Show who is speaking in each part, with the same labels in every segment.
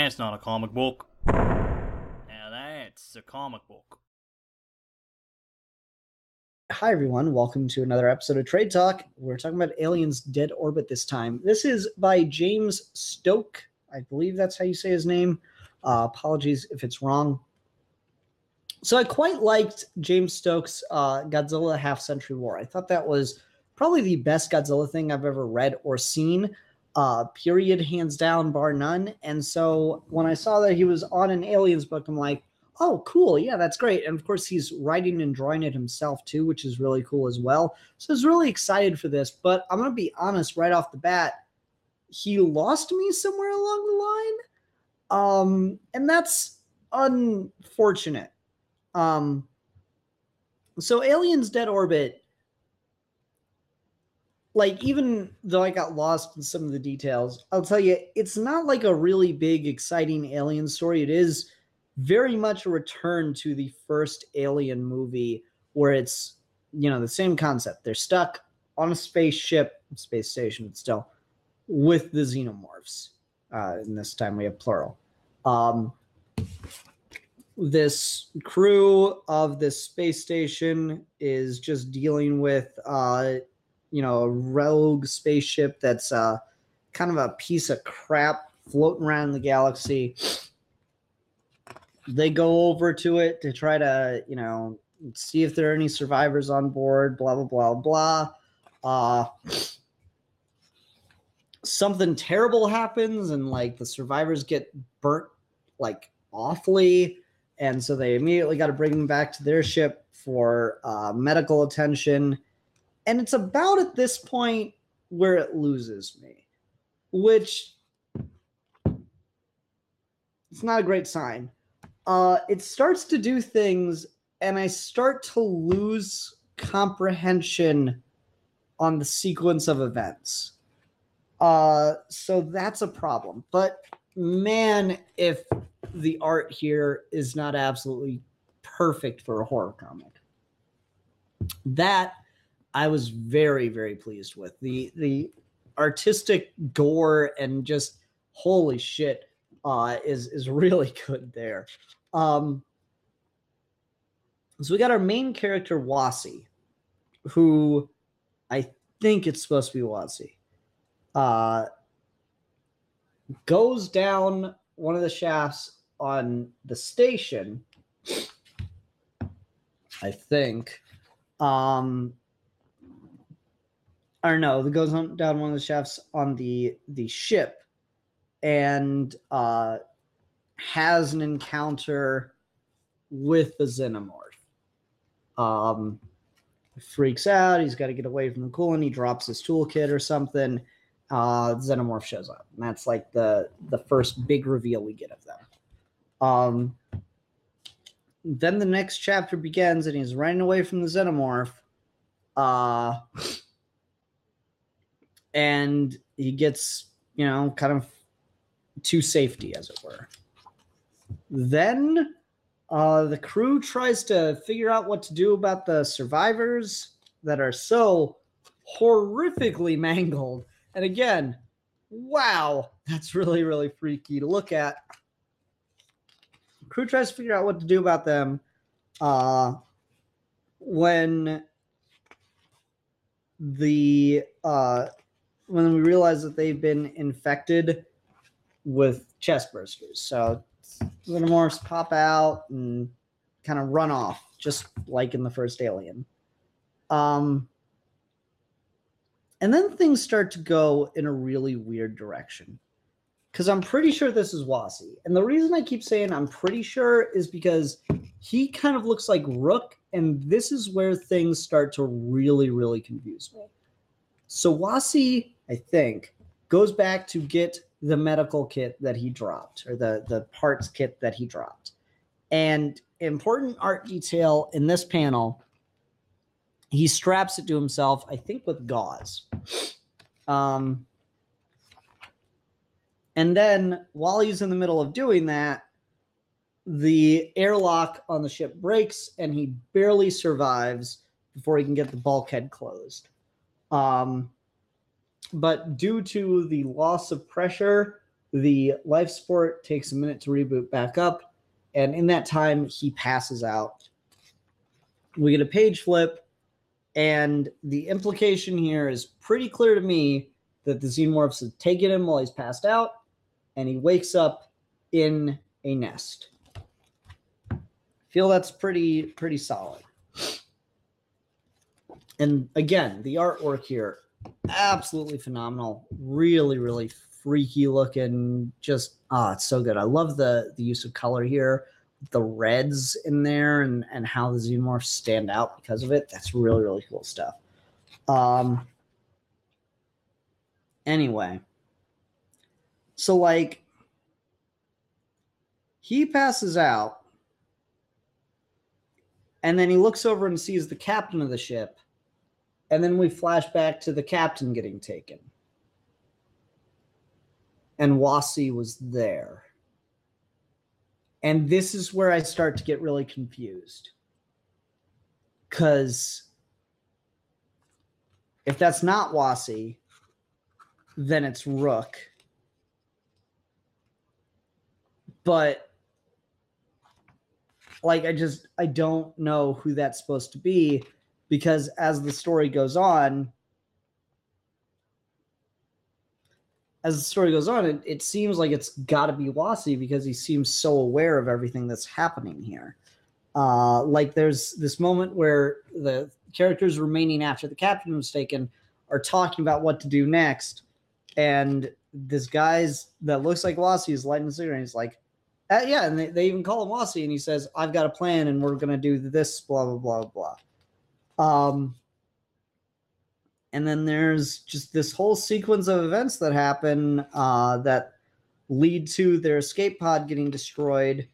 Speaker 1: That's not a comic book. Now that's a comic book.
Speaker 2: Hi, everyone. Welcome to another episode of Trade Talk. We're talking about Aliens Dead Orbit this time. This is by James Stokoe. I believe that's how you say his name. Apologies if it's wrong. So I quite liked James Stokoe's Godzilla Half-Century War. I thought that was probably the best Godzilla thing I've ever read or seen. Period, hands down, bar none. And so when I saw that he was on an Aliens book, I'm like, oh, cool. Yeah, that's great. And of course, he's writing and drawing it himself too, which is really cool as well. So I was really excited for this. But I'm going to be honest right off the bat, he lost me somewhere along the line. And that's unfortunate. So Aliens Dead Orbit, like, even though I got lost in some of the details, I'll tell you, it's not like a really big, exciting alien story. It is very much a return to the first Alien movie where it's, the same concept. They're stuck on a spaceship, space station still, with the xenomorphs. And this time we have plural. This crew of this space station is just dealing with, a rogue spaceship that's kind of a piece of crap floating around the galaxy. They go over to it to try to, see if there are any survivors on board, blah, blah, blah, blah. Something terrible happens, and, the survivors get burnt, awfully. And so they immediately got to bring them back to their ship for medical attention. And it's about at this point where it loses me, which it's not a great sign. It starts to do things, and I start to lose comprehension on the sequence of events. So that's a problem. But man, if the art here is not absolutely perfect for a horror comic, that I was very, very pleased with. The artistic gore and just holy shit is really good there. So we got our main character, Wasi, who I think it's supposed to be Wasi. Goes down one of the shafts on the station, I think. Or no, that goes down one of the shafts on the ship and has an encounter with the xenomorph. Freaks out. He's got to get away from the coolant. He drops his toolkit or something. The xenomorph shows up, and that's like the first big reveal we get of them. Then the next chapter begins, and he's running away from the xenomorph. And he gets, kind of to safety, as it were. Then the crew tries to figure out what to do about the survivors that are so horrifically mangled. And again, wow, that's really, really freaky to look at. The crew tries to figure out what to do about them. When we realize that they've been infected with chest bursters. So xenomorphs pop out and kind of run off, just like in the first Alien. And then things start to go in a really weird direction. Because I'm pretty sure this is Wasi. And the reason I keep saying I'm pretty sure is because he kind of looks like Rook, and this is where things start to really, really confuse me. So Wasi, I think, goes back to get the medical kit that he dropped, or the parts kit that he dropped. And important art detail in this panel, he straps it to himself, I think with gauze. And then while he's in the middle of doing that, the airlock on the ship breaks, and he barely survives before he can get the bulkhead closed. But due to the loss of pressure, The life support takes a minute to reboot back up, and in that time, he passes out. We get a page flip, and the implication here is pretty clear to me that the xenomorphs have taken him while he's passed out, and he wakes up in a nest. Feel that's pretty solid. And again, the artwork here, absolutely phenomenal. Really, really freaky looking. Just, it's so good. I love the use of color here. The reds in there and how the xenomorphs stand out because of it. That's really, really cool stuff. Anyway. So, like, he passes out, and then he looks over and sees the captain of the ship, and then we flash back to the captain getting taken. And Wasi was there. And this is where I start to get really confused. Because if that's not Wasi, then it's Rook. But, like, I don't know who that's supposed to be, because as the story goes on, it seems like it's got to be Wasi, because he seems so aware of everything that's happening here. Like, there's this moment where the characters remaining after the captain was taken are talking about what to do next, and this guy's that looks like Wasi is lighting a cigarette, and he's like, yeah, and they even call him Wasi, and he says, I've got a plan, and we're going to do this, blah, blah, blah, blah. And then there's just this whole sequence of events that happen that lead to their escape pod getting destroyed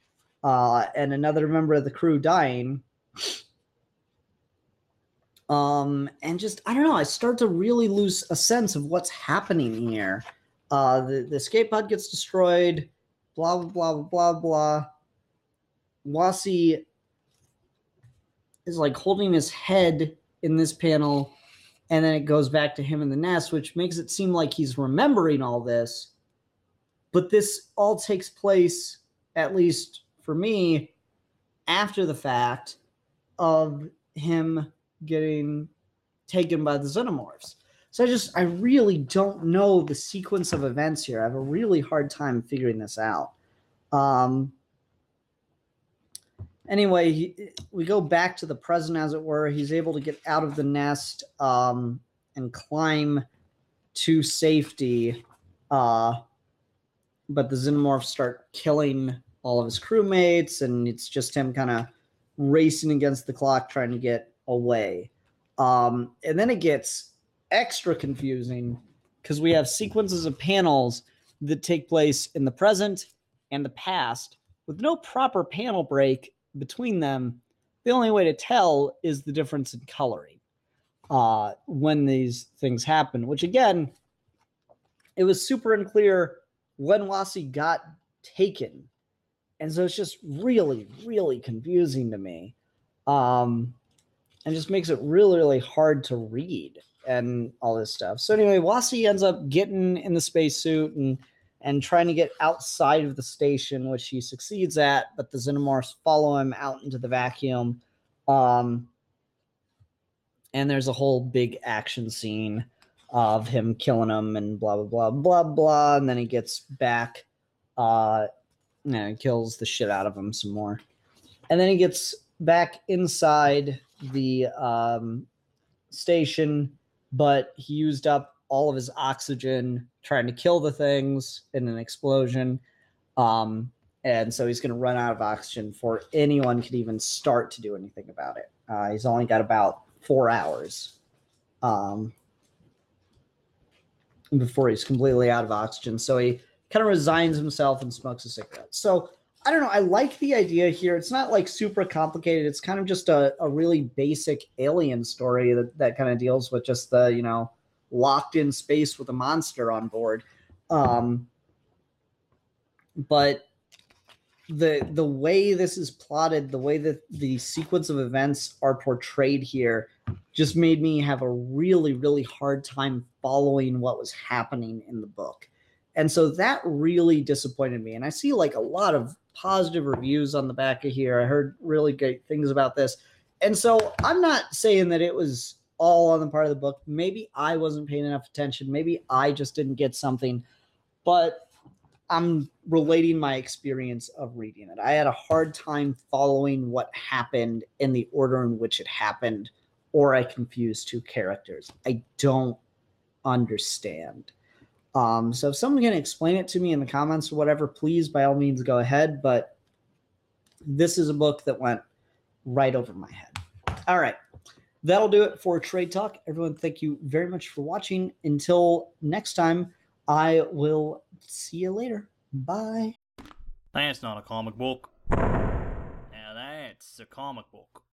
Speaker 2: and another member of the crew dying. And just, I don't know, I start to really lose a sense of what's happening here. The escape pod gets destroyed, blah, blah, blah, blah, blah. Wasi is like holding his head in this panel, and then it goes back to him in the nest, which makes it seem like he's remembering all this. But this all takes place, at least for me, after the fact of him getting taken by the xenomorphs. So I really don't know the sequence of events here. I have a really hard time figuring this out. Anyway, we go back to the present, as it were. He's able to get out of the nest and climb to safety. But the xenomorphs start killing all of his crewmates, and it's just him kind of racing against the clock trying to get away. And then it gets extra confusing because we have sequences of panels that take place in the present and the past with no proper panel break between them. The only way to tell is the difference in coloring when these things happen, which, again, it was super unclear when Wasi got taken. And so it's just really, really confusing to me. And just makes it really, really hard to read and all this stuff. So anyway, Wasi ends up getting in the spacesuit and trying to get outside of the station, which he succeeds at, but the xenomorphs follow him out into the vacuum. And there's a whole big action scene of him killing them and blah, blah, blah, blah, blah. And then he gets back, kills the shit out of him some more. And then he gets back inside the station, but he used up all of his oxygen trying to kill the things in an explosion. And so he's going to run out of oxygen before anyone could even start to do anything about it. He's only got about 4 hours before he's completely out of oxygen. So he kind of resigns himself and smokes a cigarette. So I don't know. I like the idea here. It's not like super complicated. It's kind of just a really basic alien story that kind of deals with just the, locked in space with a monster on board. But the way this is plotted, the way that the sequence of events are portrayed here just made me have a really, really hard time following what was happening in the book. And so that really disappointed me. And I see like a lot of positive reviews on the back of here. I heard really great things about this. And so I'm not saying that it was all on the part of the book. Maybe I wasn't paying enough attention. Maybe I just didn't get something. But I'm relating my experience of reading it. I had a hard time following what happened in the order in which it happened, or I confused two characters. I don't understand. So if someone can explain it to me in the comments or whatever, please, by all means, go ahead. But this is a book that went right over my head. All right. That'll do it for Trade Talk. Everyone, thank you very much for watching. Until next time, I will see you later. Bye.
Speaker 1: That's not a comic book. Now that's a comic book.